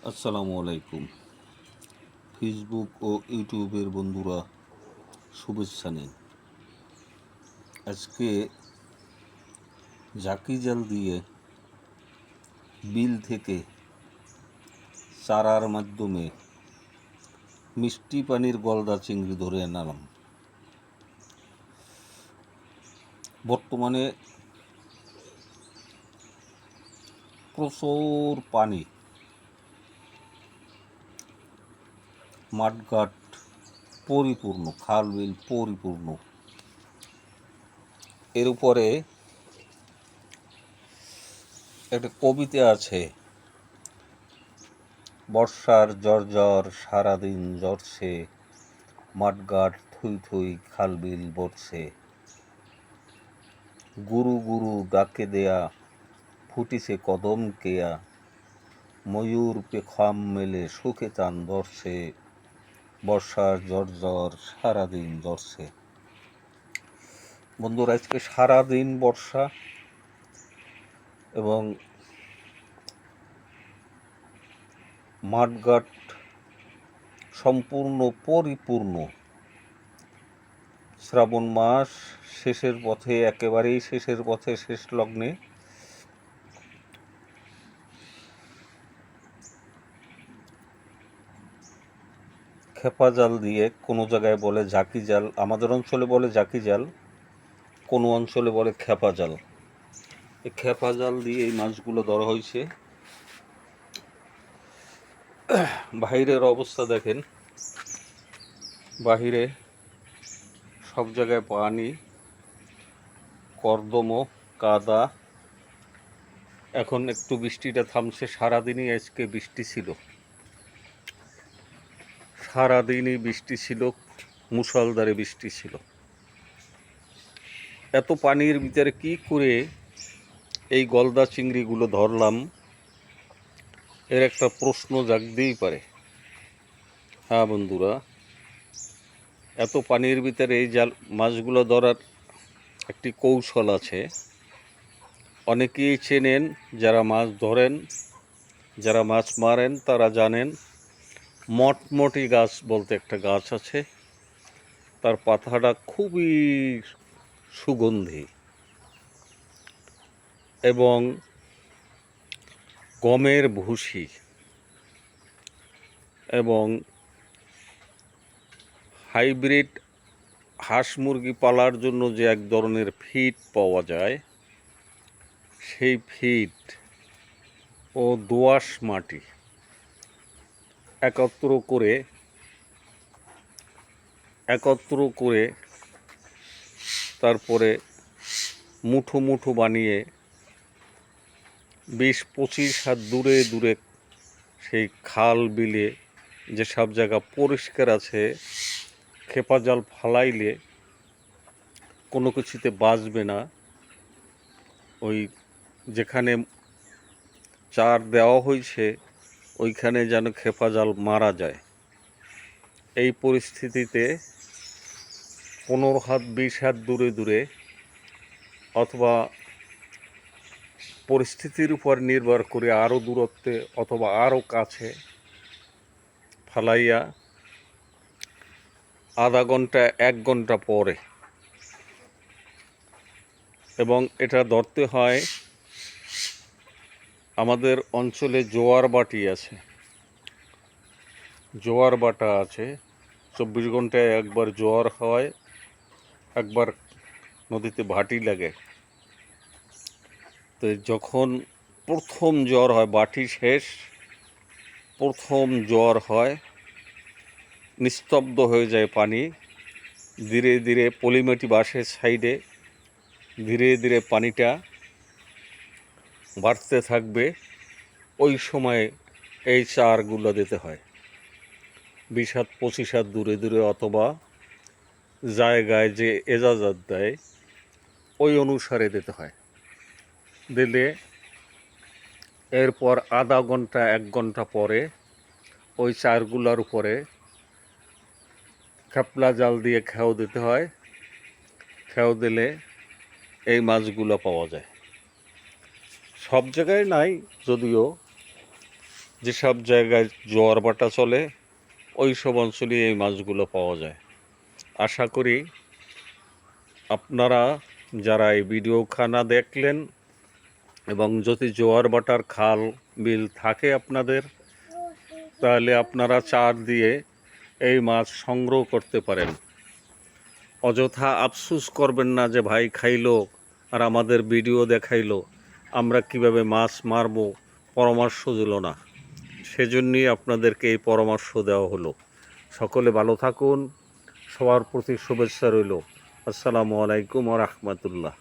আসসালামু আলাইকুম। ফেসবুক ও ইউটিউবের বন্ধুরা শুভেচ্ছা নিন। আজকে ঝাঁকি জাল দিয়ে বিল থেকে চারার মাধ্যমে মিষ্টি পানির গলদা চিংড়ি ধরে আনলাম। বর্তমানে প্রচুর পানি, মাঠঘাট পরিপূর্ণ, খাল বিল পরিপূর্ণ। এর উপরে একটা কবিতা আছে, বর্ষার ঝড় সারাদিন ঝরছে, মাঠঘাট থুই থুই, খাল বিল ভরছে। গুরু গুরু ডাকে দেয়া, ফুটিছে কদম কেয়া, ময়ূর পেখম মেলে সুখে চান ধরছে, বর্ষার ঝড় সারাদিন ধরছে। বন্ধুরা, আজকে সারাদিন বর্ষা এবং মাঠঘাট সম্পূর্ণ পরিপূর্ণ। শ্রাবণ মাস শেষের পথে, একেবারেই শেষের পথে, শেষ লগ্নে। খেপা জাল দিয়ে, কোনো জায়গায় বলে ঝাঁকি জাল, আমাদের অঞ্চলে বলে ঝাঁকি জাল, কোনো অঞ্চলে বলে খেপা জাল। এই খেপা জাল দিয়ে এই মাছগুলো ধরা হয়েছে। বাহিরের অবস্থা দেখেন, বাহিরে সব জায়গায় পানি, কর্দম, কাদা। এখন একটু বৃষ্টিটা থামছে। সারাদিনই আজকে বৃষ্টি ছিল, সারাদিনই বৃষ্টি ছিল, মুষলধারে বৃষ্টি ছিল। এত পানির ভিতরে কি করে এই গলদা চিংড়িগুলো ধরলাম, এর একটা প্রশ্ন জাগতেই পারে। হ্যাঁ বন্ধুরা, এত পানির ভিতরে এই জাল মাছগুলো ধরার একটি কৌশল আছে। অনেকেই চেনেন, যারা মাছ ধরেন, যারা মাছ মারেন, তারা জানেন। মটমটি গাছ বলতে একটা গাছ আছে, তার পাতাটা খুবই সুগন্ধি, এবং গমের ভুসি এবং হাইব্রিড হাঁস মুরগি পালার জন্য যে এক ধরনের ফিড পাওয়া যায়, সেই ফিড ও দোআঁশ মাটি একত্র করে তারপরে মুঠো মুঠো বানিয়ে 20-25 হাত দূরে দূরে সেই খাল বিলে, যেসব জায়গা পরিষ্কার আছে, খেপা জাল ফালাইলে কোনো কিছুতে বাঁচবে না। ওই যেখানে চার দেওয়া হয়েছে ওইখানে যেন খেপা জাল মারা যায়। এই পরিস্থিতিতে 15 হাত 20 হাত দূরে দূরে, অথবা পরিস্থিতির উপর নির্ভর করে আরও দূরত্বে অথবা আরও কাছে ফালাইয়া আধা ঘন্টা 1 ঘন্টা পরে, এবং এটা ধরতে হয়, আমাদের অঞ্চলে জোয়ার বাটি আছে, জোয়ার বাটা আছে। 24 ঘন্টায় একবার জোয়ার হয়, একবার নদীতে ভাটি লাগে। তো যখন প্রথম জ্বর হয়, বাটি শেষ, প্রথম জ্বর হয়, নিস্তব্ধ হয়ে যায় পানি। ধীরে ধীরে পলিমাটি বাসের সাইডে ধীরে ধীরে পানিটা বাড়তে থাকবে। ওই সময় এই চারগুলো দিতে হয় 20 হাত 25 হাত দূরে দূরে, অথবা জায়গায় যে এজাজত দেয় ওই অনুসারে দিতে হয়। দিলে এরপর আধা ঘন্টা 1 ঘন্টা পরে ওই চারগুলোর উপরে খেপলা জাল দিয়ে খেও দিতে হয়। খেও দিলে এই মাছগুলো পাওয়া যায়। সব জায়গায় নাই যদিও, যেসব জায়গায় জোয়ার ভাটা চলে ওই সব অঞ্চলে এই মাছগুলো পাওয়া যায়। আশা করি আপনারা যারা এই ভিডিওখানা দেখলেন এবং যদি জোয়ার ভাটার খাল বিল থাকে আপনাদের, তাহলে আপনারা চার দিয়ে এই মাছ সংগ্রহ করতে পারেন। অযথা আফসোস করবেন না যে ভাই খাইলো আর আমাদের ভিডিও দেখাইলো, আমরা কিভাবে মাছ মারবো পরামর্শ দিল না। সেজন্যই আপনাদেরকে এই পরামর্শ দেওয়া হলো। সকলে ভালো থাকুন, সবার প্রতি শুভেচ্ছা রইল। আসসালামু আলাইকুম ওয়া রাহমাতুল্লাহ।